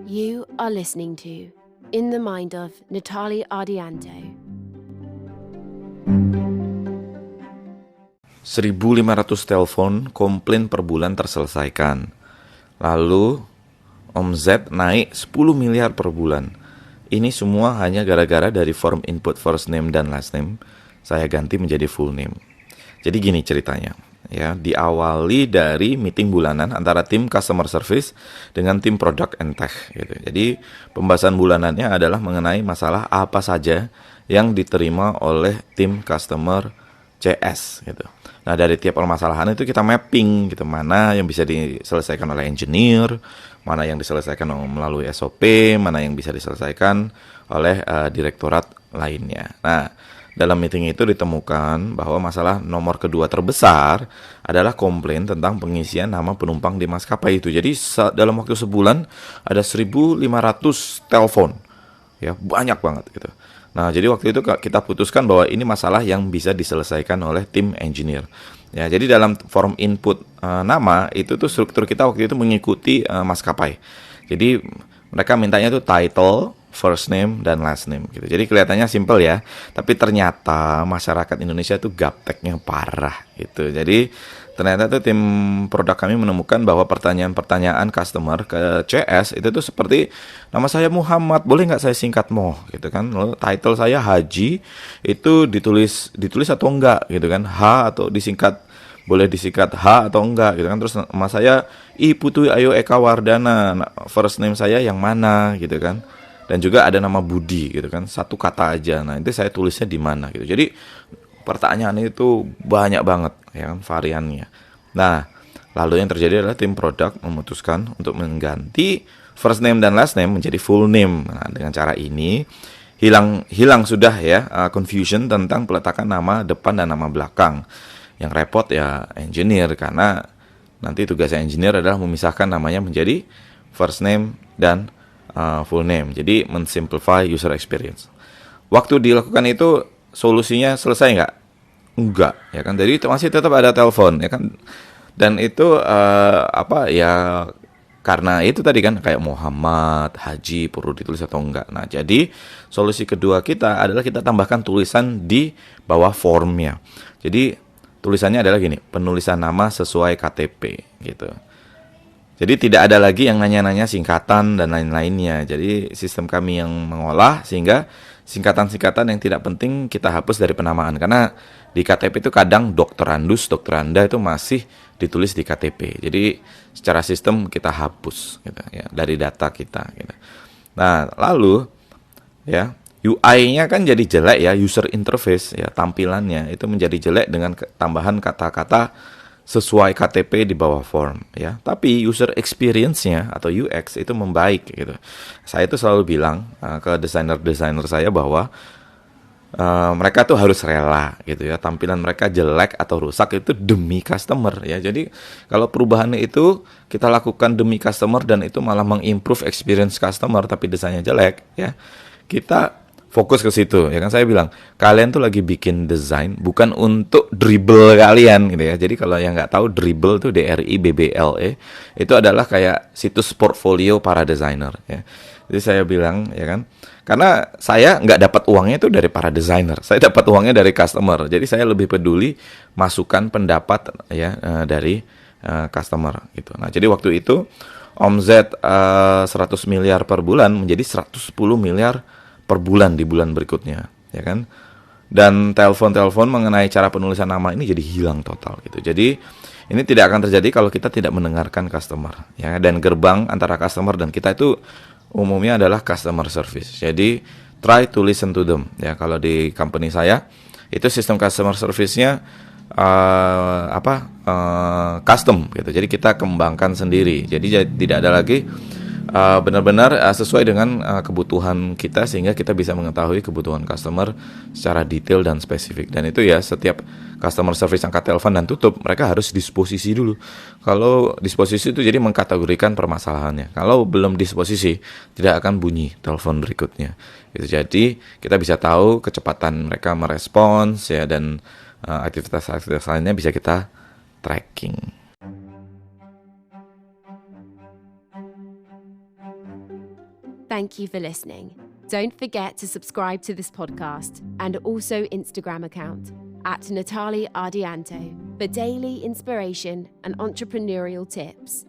You are listening to In the Mind of Natalie Ardianto. 1.500 telepon komplain per bulan terselesaikan. Lalu Om Z naik 10 miliar per bulan. Ini semua hanya gara-gara dari form input first name dan last name saya ganti menjadi full name. Jadi gini ceritanya, ya, diawali dari meeting bulanan antara tim customer service dengan tim product and tech gitu. Jadi pembahasan bulanannya adalah mengenai masalah apa saja yang diterima oleh tim customer CS gitu. Nah, dari tiap permasalahan itu kita mapping gitu, mana yang bisa diselesaikan oleh engineer, mana yang diselesaikan melalui SOP, mana yang bisa diselesaikan oleh direktorat lainnya. Nah, dalam meeting itu ditemukan bahwa masalah nomor kedua terbesar adalah komplain tentang pengisian nama penumpang di maskapai itu. Jadi dalam waktu sebulan ada 1.500 telepon, ya, banyak banget gitu. Nah, jadi waktu itu kita putuskan bahwa ini masalah yang bisa diselesaikan oleh tim engineer. Ya, jadi dalam form input nama itu tuh struktur kita waktu itu mengikuti maskapai. Jadi mereka mintanya tuh title, first name, dan last name gitu. Jadi kelihatannya simple ya, tapi ternyata masyarakat Indonesia tuh gapteknya parah gitu. Jadi ternyata tuh tim produk kami menemukan bahwa pertanyaan-pertanyaan customer ke CS itu tuh seperti, nama saya Muhammad, boleh nggak saya singkat Moh gitu kan. Lalu title saya Haji, itu ditulis atau enggak gitu kan. H atau disingkat, boleh disingkat H atau enggak gitu kan. Terus nama saya I Putu Ayu Eka Wardana, first name saya yang mana gitu kan. Dan juga ada nama Budi gitu kan, satu kata aja. Nah, itu saya tulisnya di mana gitu. Jadi pertanyaan itu banyak banget ya kan variannya. Nah, lalu yang terjadi adalah tim produk memutuskan untuk mengganti first name dan last name menjadi full name. Nah, dengan cara ini hilang sudah ya confusion tentang peletakan nama depan dan nama belakang. Yang repot ya engineer, karena nanti tugasnya engineer adalah memisahkan namanya menjadi first name dan full name. Jadi mensimplify user experience. Waktu dilakukan itu solusinya selesai nggak? Enggak, ya kan. Jadi masih tetap ada telepon, ya kan. Dan itu karena itu tadi kan kayak Muhammad, Haji perlu ditulis atau enggak. Nah, jadi solusi kedua kita adalah kita tambahkan tulisan di bawah formnya. Jadi tulisannya adalah gini, penulisan nama sesuai KTP gitu. Jadi tidak ada lagi yang nanya-nanya singkatan dan lain-lainnya. Jadi sistem kami yang mengolah sehingga singkatan-singkatan yang tidak penting kita hapus dari penamaan. Karena di KTP itu kadang doktorandus, doktoranda itu masih ditulis di KTP. Jadi secara sistem kita hapus gitu, ya, dari data kita gitu. Nah, lalu ya UI-nya kan jadi jelek ya, user interface ya, tampilannya itu menjadi jelek dengan tambahan kata-kata sesuai KTP di bawah form ya. Tapi user experience-nya atau UX itu membaik gitu. Saya itu selalu bilang ke desainer-desainer saya bahwa mereka tuh harus rela gitu ya. Tampilan mereka jelek atau rusak itu demi customer ya. Jadi kalau perubahan itu kita lakukan demi customer dan itu malah mengimprove experience customer tapi desainnya jelek ya, kita fokus ke situ ya kan. Saya bilang kalian tuh lagi bikin desain bukan untuk dribble kalian gitu ya. Jadi kalau yang nggak tahu, dribble tuh DRIBBLE itu adalah kayak situs portfolio para desainer ya. Jadi saya bilang ya kan, karena saya nggak dapat uangnya itu dari para desainer, saya dapat uangnya dari customer. Jadi saya lebih peduli masukan pendapat ya dari customer gitu. Nah, jadi waktu itu omzet 100 miliar per bulan menjadi 110 miliar per bulan di bulan berikutnya, ya kan? Dan telepon-telepon mengenai cara penulisan nama ini jadi hilang total gitu. Jadi ini tidak akan terjadi kalau kita tidak mendengarkan customer, ya. Dan gerbang antara customer dan kita itu umumnya adalah customer service. Jadi try to listen to them, ya. Kalau di company saya itu sistem customer service-nya custom gitu. Jadi kita kembangkan sendiri. Jadi tidak ada lagi benar-benar sesuai dengan kebutuhan kita, sehingga kita bisa mengetahui kebutuhan customer secara detail dan spesifik. Dan itu ya setiap customer service angkat telepon dan tutup, mereka harus disposisi dulu. Kalau disposisi itu jadi mengkategorikan permasalahannya. Kalau belum disposisi, tidak akan bunyi telepon berikutnya. Gitu. Jadi kita bisa tahu kecepatan mereka merespons ya, dan aktivitas-aktivitas lainnya bisa kita tracking. Thank you for listening. Don't forget to subscribe to this podcast and also Instagram account @Natalie Ardianto for daily inspiration and entrepreneurial tips.